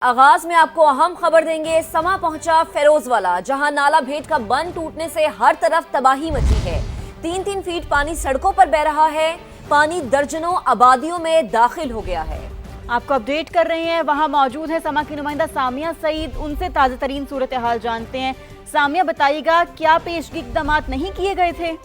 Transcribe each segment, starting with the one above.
आगाज में आपको अहम खबर देंगे। समा पहुंचा फिरोजवाला, जहां नाला भेट का बंद टूटने से हर तरफ तबाही मची है। 3-3 फीट पानी सड़कों पर बह रहा है। पानी दर्जनों आबादियों में दाखिल हो गया है। आपको अपडेट कर रहे हैं, वहां मौजूद है समा की नुमाइंदा सामिया सईद। उनसे ताज़ा तरीन सूरत हाल जानते हैं। सामिया, बताइएगा क्या पेशगी इक़दाम नहीं किए गए थे?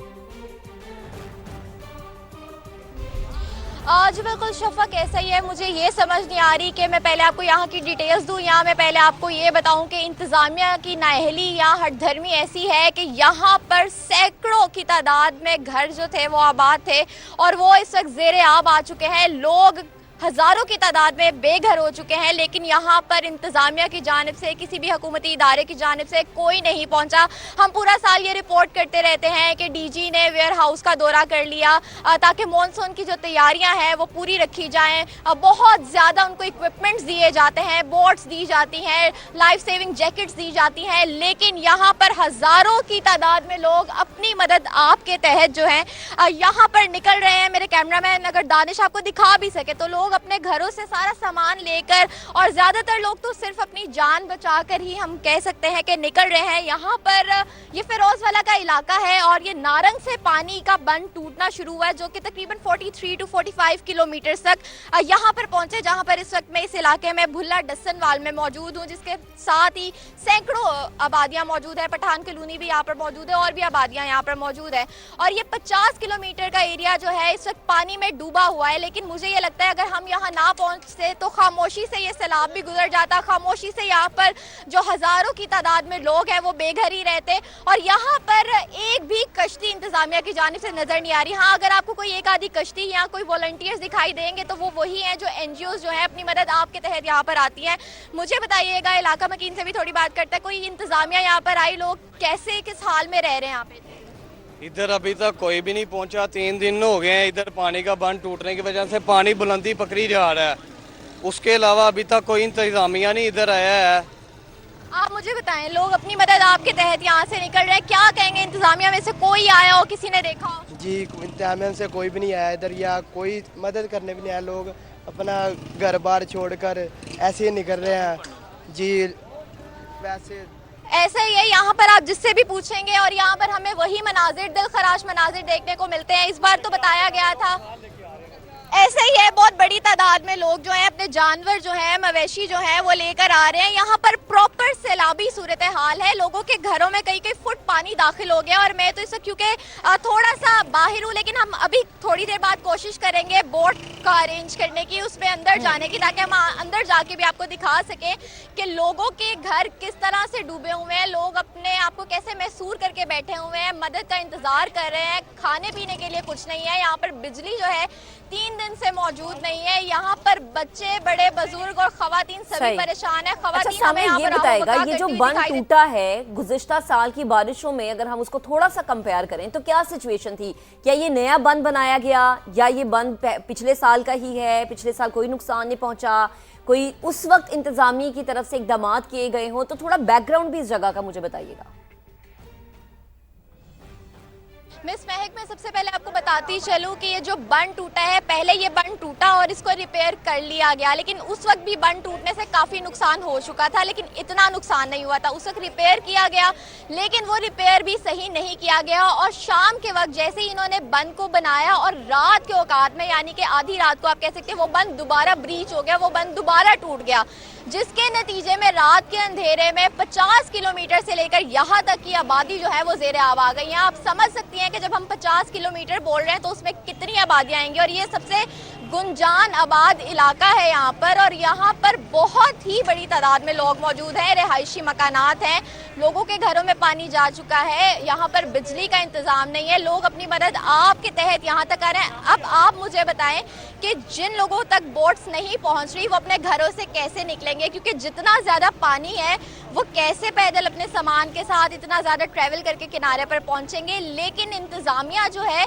जी बिल्कुल शफक, ऐसा ही है। मुझे ये समझ नहीं आ रही कि मैं पहले आपको यहाँ की डिटेल्स दूँ या मैं पहले आपको ये बताऊँ कि इंतज़ामिया की नाअहली या हठधर्मी ऐसी है कि यहाँ पर सैकड़ों की तादाद में घर जो थे वो आबाद थे और वो इस वक्त ज़ेरे आब आ चुके हैं। लोग हज़ारों की तादाद में बेघर हो चुके हैं, लेकिन यहाँ पर इंतज़ामिया की जानिब से, किसी भी हुकूमती इदारे की जानिब से कोई नहीं पहुँचा। हम पूरा साल ये रिपोर्ट करते रहते हैं कि डीजी ने वेयर हाउस का दौरा कर लिया ताकि मानसून की जो तैयारियाँ हैं वो पूरी रखी जाएँ। बहुत ज़्यादा उनको इक्विपमेंट्स दिए जाते हैं, बोट्स दी जाती हैं, लाइफ सेविंग जैकेट्स दी जाती हैं, लेकिन यहाँ पर हज़ारों की तादाद में लोग अपनी मदद आपके तहत जो है यहाँ पर निकल रहे हैं। मेरे कैमरामैन अगर दानिश आपको दिखा भी सके तो लोग अपने घरों से सारा सामान लेकर, और ज्यादातर लोग तो सिर्फ अपनी जान बचाकर ही हम कह सकते हैं कि निकल रहे हैं। यहाँ पर ये फिरोजवाला का इलाका है और ये नारंग से पानी का बंद टूटना शुरू हुआ है, जो कि तकरीबन 43 to 45 किलोमीटर तक यहाँ पर पहुंचे, जहाँ पर इस वक्त मैं इस इलाके में भुल्ला डसनवाल में मौजूद हूँ, जिसके साथ ही सैकड़ों आबादियाँ मौजूद है। पठान कॉलोनी भी यहाँ पर मौजूद है और भी आबादियाँ यहाँ पर मौजूद है। और ये 50 किलोमीटर का एरिया जो है इस वक्त पानी में डूबा हुआ है। लेकिन मुझे ये लगता है अगर हम यहाँ ना पहुंचते तो खामोशी से ये सैलाब भी गुजर जाता, खामोशी से यहाँ पर जो हजारों की तादाद में लोग हैं वो बेघर ही रहते। और यहाँ पर एक भी कश्ती इंतजामिया की जानिब से नजर नहीं आ रही। हाँ, अगर आपको कोई एक आधी कश्ती या कोई वॉलंटियर्स दिखाई देंगे तो वो वही हैं जो NGOs जो है अपनी मदद आपके तहत यहाँ पर आती हैं। मुझे बताइएगा, इलाका मकीन से भी थोड़ी बात करता है, कोई इंतजामिया यहाँ पर आई, लोग कैसे किस हाल में रह रहे हैं यहाँ पे? इधर अभी तक कोई भी नहीं पहुंचा। 3 दिन हो गए हैं। इधर पानी का बंद टूटने की वजह से पानी बुलंदी पकड़ी जा रहा है। उसके अलावा अभी तक कोई इंतजामिया नहीं इधर आया है। आप मुझे बताएं, लोग अपनी मदद आपके तहत यहाँ से निकल रहे हैं, क्या कहेंगे? इंतजामिया में से कोई आया हो, किसी ने देखा हो? जी, इंतजामिया से कोई भी नहीं आया इधर, या कोई मदद करने भी नहीं आया। लोग अपना घर बार छोड़कर ऐसे ही निकल रहे हैं। जी, वैसे ऐसा ही है। यहाँ पर आप जिससे भी पूछेंगे और यहाँ पर हमें वही मनाजिर, दिल खराश मनाजिर देखने को मिलते हैं। इस बार तो बताया गया था ऐसा ही है, बहुत बड़ी तादाद में लोग जो हैं अपने जानवर जो हैं, मवेशी जो हैं वो लेकर आ रहे हैं। यहाँ पर प्रॉपर सैलाबी सूरत हाल है, लोगों के घरों में कई फुट पानी दाखिल हो गया। और मैं तो इस क्योंकि थोड़ा सा बाहर हूँ, लेकिन हम अभी थोड़ी देर बाद कोशिश करेंगे बोट का अरेंज करने की, उसमें अंदर जाने की, ताकि हम अंदर जाके भी आपको दिखा सकें कि लोगों के घर किस तरह से डूबे हुए हैं, लोग अपने आप को कैसे महसूर करके बैठे हुए हैं, मदद का इंतजार कर रहे हैं। खाने पीने के लिए कुछ नहीं है। यहाँ पर बिजली जो है 3 दिन से मौजूद नहीं है। यहाँ पर बच्चे, बड़े, बुजुर्ग और खवातीन सभी परेशान है। अच्छा, हमें ये बताएगा, ये जो बंद टूटा है गुज़िश्ता साल की बारिशों में, अगर हम उसको थोड़ा सा कंपेयर करें तो क्या सिचुएशन थी? क्या ये नया बंद बनाया गया या ये बंद पिछले साल का ही है? पिछले साल कोई नुकसान नहीं पहुंचा? कोई उस वक्त इंतजामिया की तरफ से इकदाम किए गए हों? तो थोड़ा बैकग्राउंड भी इस जगह का मुझे बताइएगा। मिस महक, मैं सबसे पहले आपको बताती चलूं कि ये जो बंद टूटा है, पहले ये बंद टूटा और इसको रिपेयर कर लिया गया, लेकिन उस वक्त भी बंद टूटने से काफ़ी नुकसान हो चुका था, लेकिन इतना नुकसान नहीं हुआ था। उस वक्त रिपेयर किया गया, लेकिन वो रिपेयर भी सही नहीं किया गया। और शाम के वक्त जैसे ही इन्होंने बंद को बनाया और रात के औकात में, यानी कि आधी रात को आप कह सकते हैं, वो बंद दोबारा ब्रीच हो गया, वो बंद दोबारा टूट गया, जिसके नतीजे में रात के अंधेरे में 50 किलोमीटर से लेकर यहाँ तक की आबादी जो है वो ज़ेरे आब आ गई है। आप समझ सकती हैं कि जब हम 50 किलोमीटर बोल रहे हैं तो उसमें कितनी आबादियाँ आएंगी। और ये सबसे गुंजान आबाद इलाका है यहाँ पर, और यहाँ पर बहुत ही बड़ी तादाद में लोग मौजूद हैं, रिहायशी मकानात हैं, लोगों के घरों में पानी जा चुका है, यहाँ पर बिजली का इंतज़ाम नहीं है। लोग अपनी मदद आपके तहत यहाँ तक आ रहे हैं। अब आप मुझे बताएं कि जिन लोगों तक बोट्स नहीं पहुँच रही वो अपने घरों से कैसे निकलेंगे, क्योंकि जितना ज़्यादा पानी है वो कैसे पैदल अपने सामान के साथ इतना ज़्यादा ट्रैवल करके किनारे पर पहुँचेंगे। लेकिन इंतज़ामिया जो है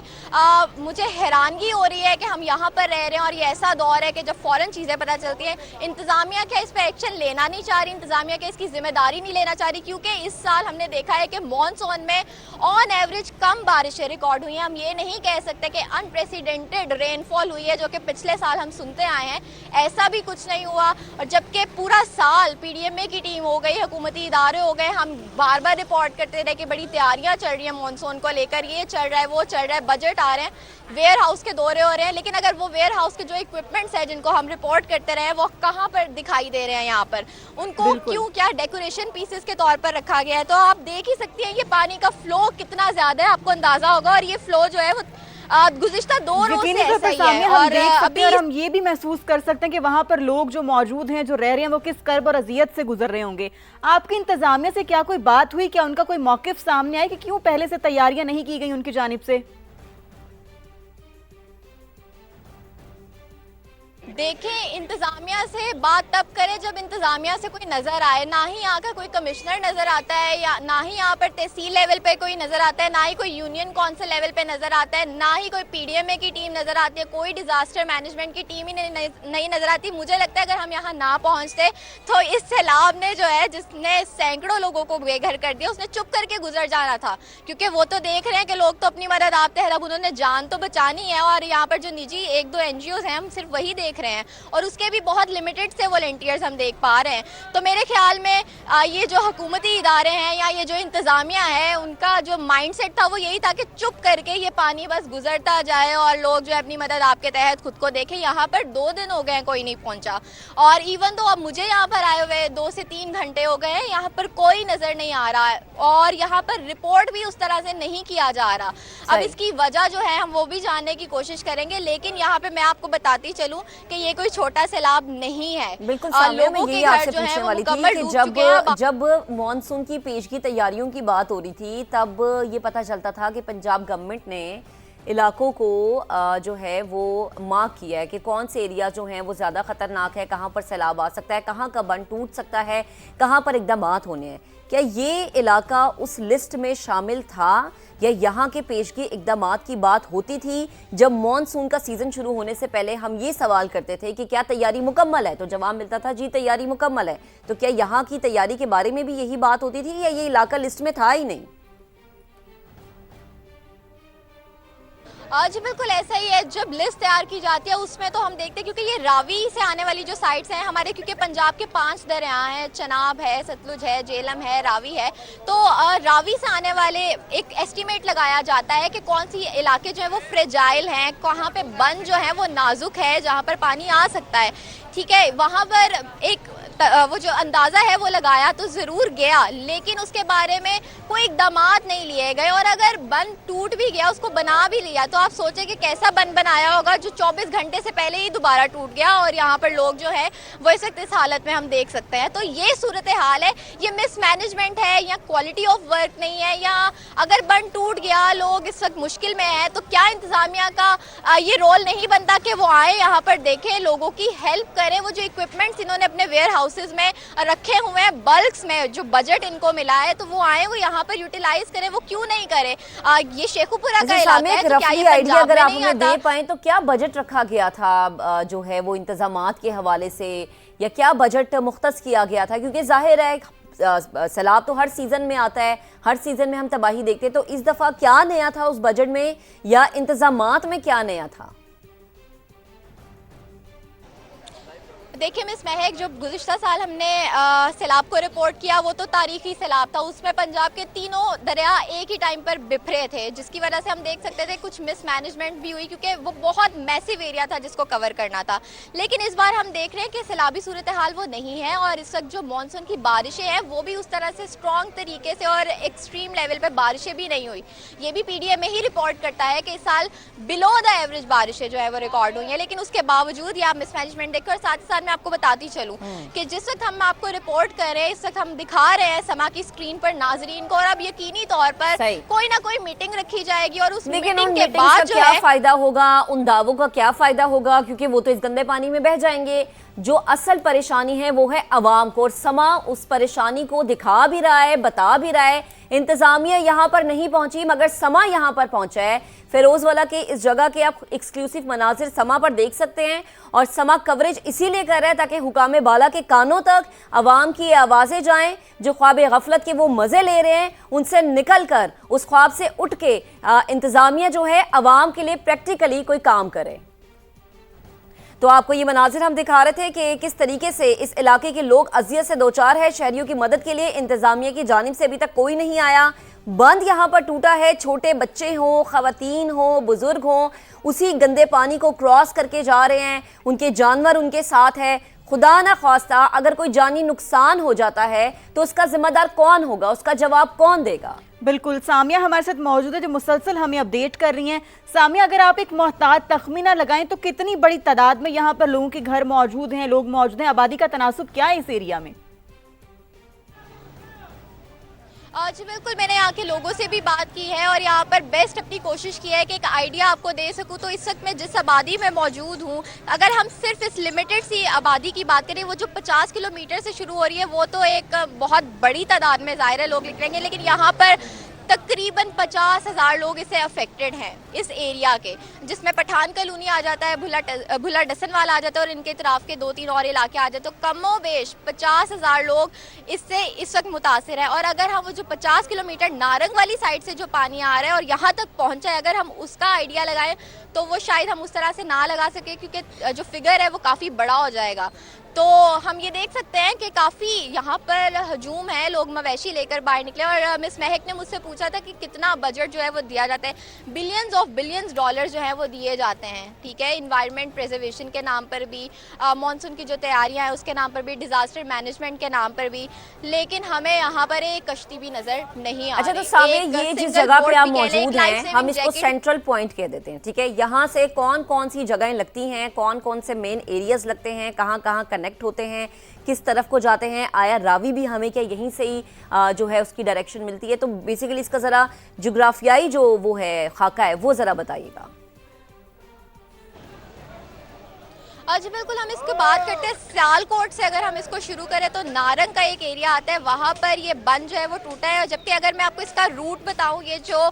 मुझे हैरानगी हो रही है कि हम यहाँ पर रह रहे रहे हैं और ये ऐसा दौर है कि जब फौरन चीज़ें पता चलती हैं, इंतज़ामिया क्या इस पर एक्शन लेना नहीं चाह रही, इंतज़ामिया क्या इसकी जिम्मेदारी नहीं लेना चाह रही, क्योंकि इस साल हमने देखा है कि मॉनसून में ऑन एवरेज कम बारिशें रिकॉर्ड हुई हैं। हम ये नहीं कह सकते कि अनप्रेसिडेंटेड रेनफॉल हुई है जो कि पिछले साल हम सुनते आए हैं, ऐसा भी कुछ नहीं हुआ। और जबकि पूरा साल पीडीएमए की टीम हो गई, हुकूमती इदारे हो गए, हम बार बार रिपोर्ट करते रहे कि बड़ी तैयारियां चल रही हैं मॉनसून को लेकर, ये चल रहा है वो चल रहा है, बजट आ रहे हैं, वेयर हाउस के दौरे हो रहे हैं, लेकिन अगर वो वेयर हाउस के जो इक्विपमेंट्स हैं जिनको हम रिपोर्ट करते रहे वो कहाँ पर दिखाई दे रहे हैं, यहाँ पर उनको क्यों क्या डेकोरेशन पीसेस के तौर पर रखा गया है। तो आप देख ही सकती हैं ये पानी का फ्लो कितना ज्यादा है, आपको अंदाजा होगा। और ये फ्लो जो है वो गुज़िश्ता 2 रोज से ऐसा ही है। और अभी और हम ये भी महसूस कर सकते हैं कि वहां पर लोग जो मौजूद हैं, जो रह रहे हैं, वो किस कर्ब और अजियत से गुजर रहे होंगे। आपकी इंतजामिया से क्या कोई बात हुई, क्या उनका कोई मौकिफ सामने आया कि क्यों पहले से तैयारियां नहीं की गई उनकी जानिब से? देखें, इंतजामिया से बात तब करें जब इंतजामिया से कोई नजर आए। ना ही यहाँ का कोई कमिश्नर नजर आता है, या ना ही यहाँ पर तहसील लेवल पे कोई नजर आता है, ना ही कोई यूनियन काउंसिल लेवल पे नजर आता है, ना ही कोई पीडीएमए की टीम नजर आती है, कोई डिजास्टर मैनेजमेंट की टीम ही नहीं नजर आती। मुझे लगता है अगर हम यहाँ ना पहुँचते तो इस सैलाब ने जो है, जिसने सैकड़ों लोगों को बेघर कर दिया, उसने चुप करके गुजर जाना था। क्योंकि वो तो देख रहे हैं कि लोग तो अपनी मदद आप तहरब, उन्होंने जान तो बचानी है, और यहाँ पर जो निजी 1-2 NGOs हैं हम सिर्फ वही देख रहे हैं, और उसके भी बहुत लिमिटेड से वॉलंटियर्स हम देख पा रहे हैं। तो मेरे ख्याल में ये जो हुकूमती इदारे हैं या ये जो इंतज़ामिया है, उनका जो माइंडसेट था वो यही था कि चुप करके ये पानी बस गुजरता जाए और लोग जो है अपनी मदद आपके तहत खुद को देखें। यहाँ पर 2 दिन हो गए कोई नहीं पहुंचा, और इवन तो अब मुझे यहाँ पर आए हुए 2 से 3 घंटे हो गए हैं, यहाँ पर कोई नज़र नहीं आ रहा है, और यहाँ पर रिपोर्ट भी उस तरह से नहीं किया जा रहा। अब इसकी वजह जो है हम वो भी जानने की कोशिश करेंगे, लेकिन यहाँ पे मैं आपको बताती चलूँ कि ये कोई छोटा सैलाब नहीं है। बिल्कुल लोगों के घर जो है वाली थी कि जब मॉनसून की पेशगी तैयारियों की बात हो रही थी, तब ये पता चलता था कि पंजाब गवर्नमेंट ने इलाकों को जो है वो मार्क किया है कि कौन से एरिया जो हैं वो ज़्यादा ख़तरनाक है, कहाँ पर सैलाब आ सकता है, कहाँ का बंद टूट सकता है, कहाँ पर इक़दामात होने हैं। क्या ये इलाका उस लिस्ट में शामिल था, या यहाँ के पेशगी इक़दामात की बात होती थी जब मॉनसून का सीज़न शुरू होने से पहले हम ये सवाल करते थे कि क्या तैयारी मुकम्मल है, तो जवाब मिलता था जी तैयारी मुकम्मल है। तो क्या यहाँ की तैयारी के बारे में भी यही बात होती थी, या ये इलाका लिस्ट में था ही नहीं? जी बिल्कुल ऐसा ही है। जब लिस्ट तैयार की जाती है उसमें तो हम देखते हैं, क्योंकि ये रावी से आने वाली जो साइट्स हैं हमारे, क्योंकि पंजाब के 5 दरिया हैं, चनाब है, सतलुज है, जेलम है, रावी है, तो रावी से आने वाले एक एस्टीमेट लगाया जाता है कि कौन सी इलाके जो है वो फ्रेजाइल हैं, कहाँ पे बंद जो है वो नाजुक है, जहाँ पर पानी आ सकता है। ठीक है, वहाँ पर एक वो जो अंदाज़ा है वो लगाया तो ज़रूर गया, लेकिन उसके बारे में कोई इक़दामात नहीं लिए गए। और अगर बंद टूट भी गया, उसको बना भी लिया, तो आप सोचें कि कैसा बंद बनाया होगा जो 24 घंटे से पहले ही दोबारा टूट गया, और यहाँ पर लोग जो है वो इस वक्त इस हालत में हम देख सकते हैं। तो ये सूरत हाल है, ये मिसमैनेजमेंट है या क्वालिटी ऑफ वर्क नहीं है, या अगर बंद टूट गया, लोग इस वक्त मुश्किल में हैं, तो क्या इंतज़ामिया का ये रोल नहीं बनता कि वो आए यहाँ पर देखें, लोगों की हेल्प करें। वो जो इक्विपमेंट्स इन्होंने अपने वेयर हाउसेज में रखे हुए हैं, बल्क्स में जो बजट इनको मिला है, तो वो आए, वो यहाँ पर यूटिलाइज करें, वो क्यों नहीं करें। ये शेखुपुरा का इलाका है, तो क्या ये पंजाब अगर में आप नहीं हमें आता? दे पाएं तो क्या बजट रखा गया था जो है वो इंतजामात के हवाले से, या क्या बजट मुख्तस किया गया था? क्योंकि जाहिर है सैलाब तो हर सीजन में आता है, हर सीजन में हम तबाही देखते हैं, तो इस दफा क्या नया था उस बजट में, या इंतजामात में क्या नया था? देखिए मिस महक, जो गुज़िश्ता साल हमने सैलाब को रिपोर्ट किया वो तो तारीखी सैलाब था, उसमें पंजाब के तीनों दरिया एक ही टाइम पर बिखरे थे, जिसकी वजह से हम देख सकते थे कुछ मिसमैनेजमेंट भी हुई, क्योंकि वो बहुत मैसिव एरिया था जिसको कवर करना था। लेकिन इस बार हम देख रहे हैं कि सैलाबी सूरत हाल वो नहीं है, और इस वक्त जो मानसून की बारिशें हैं वो भी उस तरह से स्ट्रॉन्ग तरीके से और एक्सट्रीम लेवल पर बारिशें भी नहीं हुई। ये भी पीडीएमए ही रिपोर्ट करता है कि इस साल बिलो द एवरेज बारिशें जो है वो रिकॉर्ड हुई हैं, लेकिन उसके बावजूद या मिसमैनेजमेंट देखकर, और साथ ही साथ मैं आपको बताती चलूं कि जिस वक्त हम आपको रिपोर्ट कर रहे हैं, इस वक्त हम दिखा रहे हैं समा की स्क्रीन पर नाजरीन को, और अब यकीनी तौर पर कोई ना कोई मीटिंग रखी जाएगी, और उस मीटिंग के बाद जो क्या है फायदा होगा, उन दावों का क्या फायदा होगा, क्योंकि वो तो इस गंदे पानी में बह जाएंगे। जो असल परेशानी है वो है अवाम को, और समा उस परेशानी को दिखा भी रहा है, बता भी रहा है। इंतजामिया यहाँ पर नहीं पहुंची मगर समा यहाँ पर पहुंचा है। फिरोजवाला के इस जगह के आप एक्सक्लूसिव मनाजिर समा पर देख सकते हैं, और समा कवरेज इसीलिए कर रहा है ताकि हुकाम बाला के कानों तक अवाम की आवाज़ें जाएं, जो ख्वाब गफलत के वो मज़े ले रहे हैं उनसे निकल कर उस ख्वाब से उठ के इंतजामिया जो है अवाम के लिए प्रैक्टिकली कोई काम करे। तो आपको ये मनाजिर हम दिखा रहे थे कि किस तरीके से इस इलाके के लोग अजियत से दो चार है। शहरियों की मदद के लिए इंतजामिया की जानिब से अभी तक कोई नहीं आया। बंद यहाँ पर टूटा है, छोटे बच्चे हों, खवातीन हों, बुजुर्ग हों, उसी गंदे पानी को क्रॉस करके जा रहे हैं, उनके जानवर उनके साथ है। खुदा ना ख्वास्ता अगर कोई जानी नुकसान हो जाता है तो उसका जिम्मेदार कौन होगा, उसका जवाब कौन देगा? बिल्कुल, सामिया हमारे साथ मौजूद है जो मुसलसल हमें अपडेट कर रही हैं। सामिया, अगर आप एक मोहतात तखमीना लगाएं तो कितनी बड़ी तादाद में यहाँ पर लोगों के घर मौजूद हैं, लोग मौजूद हैं, आबादी का तनासुब क्या है इस एरिया में? जी बिल्कुल, मैंने यहाँ के लोगों से भी बात की है और यहाँ पर बेस्ट अपनी कोशिश की है कि एक आइडिया आपको दे सकूँ। तो इस वक्त मैं जिस आबादी में मौजूद हूँ, अगर हम सिर्फ इस लिमिटेड सी आबादी की बात करें, वो जो 50 किलोमीटर से शुरू हो रही है, वो तो एक बहुत बड़ी तादाद में ज़ाहिर है लोग निकलेंगे, लेकिन यहाँ पर तकरीबन 50,000 लोग इससे अफेक्टेड हैं इस एरिया के, जिसमें पठान कॉलोनी आ जाता है, भुला डसन वाला आ जाता है और इनके तरफ के 2-3 और इलाके आ जाते हैं। तो कमो बेश 50,000 लोग इससे इस वक्त मुतासिर है। और अगर हम वो जो 50 किलोमीटर नारंग वाली साइड से जो पानी आ रहा है और यहाँ तक पहुँचा है, अगर हम उसका आइडिया लगाएं तो वो शायद हम उस तरह से ना लगा सके, क्योंकि जो फिगर है वो काफ़ी बड़ा हो जाएगा। तो हम ये देख सकते हैं कि काफ़ी यहाँ पर हजूम है, लोग मवेशी लेकर बाहर निकले। और मिस महक ने मुझसे पूछा था कि कितना बजट जो है वो दिया जाता है। बिलियंस डॉलर जो है वो दिए जाते हैं, ठीक है, इन्वायरमेंट प्रिजर्वेशन के नाम पर भी, मानसून की जो तैयारियां हैं उसके नाम पर भी, डिजास्टर मैनेजमेंट के नाम पर भी, लेकिन हमें यहाँ पर एक कश्ती भी नजर नहीं आ रही। अच्छा, तो सामने ये जिस जगह पे आप मौजूद हैं, हम इसको सेंट्रल पॉइंट कह देते हैं, ठीक है। यहाँ से कौन कौन सी जगहें लगती हैं, कौन कौन से मेन एरियाज लगते हैं, कहाँ कहाँ कनेक्ट होते हैं, किस तरफ को जाते हैं, आया रावी भी हमें क्या यहीं से ही जो है उसकी डायरेक्शन मिलती है? तो बेसिकली इसका ज़रा जोग्राफियाई जो वो है खाका है वो ज़रा बताइएगा। जी बिल्कुल, हम इसकी बात करते हैं सियालकोट से। अगर हम इसको शुरू करें तो नारंग का एक एरिया आता है, वहाँ पर ये बंद जो है वो टूटा है। जबकि अगर मैं आपको इसका रूट बताऊँ, ये जो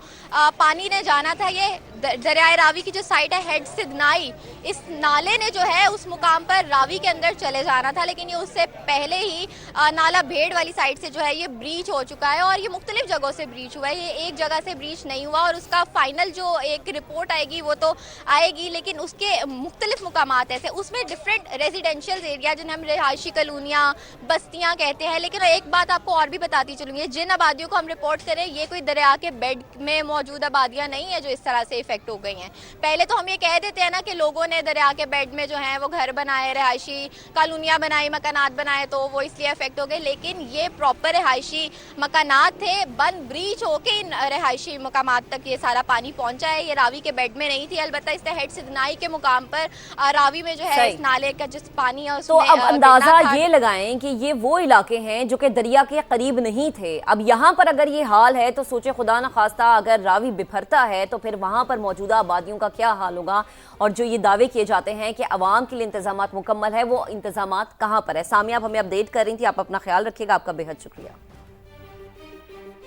पानी ने जाना था, ये दरियाए रावी की जो साइड है हेड सिदनाई, इस नाले ने जो है उस मुकाम पर रावी के अंदर चले जाना था, लेकिन ये उससे पहले ही नाला भेड़ वाली साइड से जो है ये ब्रीच हो चुका है। और ये मुख्तलिफ जगहों से ब्रीच हुआ है, ये एक जगह से ब्रीच नहीं हुआ। और उसका फाइनल जो एक रिपोर्ट आएगी वो तो आएगी, लेकिन उसके मुख्तलिफ मुकामात ऐसे, उसमें डिफरेंट रेजिडेंशियल एरिया जिन्हें हम रिहायशी कॉलोनियाँ, बस्तियाँ कहते हैं। लेकिन एक बात आपको और भी बताती चलूँगी, जिन आबादियों को हम रिपोर्ट करें, ये कोई दरिया के बेड में मौजूद आबादियाँ नहीं है जो इस तरह से इफेक्ट हो गई हैं। पहले तो हम ये कह देते हैं ना कि लोगों ने दरिया के बेड में जो है वो घर बनाए, रिहायशी कॉलोनियाँ बनाई, मकानात बनाए, तो वो इसलिए इफेक्ट हो गए। लेकिन ये प्रॉपर रिहायशी मकानात थे, बंद ब्रीच होके इन रिहायशी मकामात तक ये सारा पानी पहुंचा है, ये रावी के बेड में नहीं थी। अलबत्ता इस हेड सिदनाई के मुकाम पर रावी में जो है इस नाले का जिस पानी है तो अब अंदाजा ये लगाएं कि ये वो इलाके हैं जो कि दरिया के करीब नहीं थे। अब यहाँ पर अगर ये हाल है तो सोचे खुदा न खास्ता अगर रावी बिफरता है तो फिर वहाँ पर मौजूदा आबादियों का क्या हाल होगा। और जो ये दावे किए जाते हैं कि अवाम के लिए इंतजामात मुकम्मल है, वो इंतजामात कहाँ पर है? सामिया, आप हमें अपडेट कर रही थी, आप अपना ख्याल रखिएगा। आपका बेहद शुक्रिया।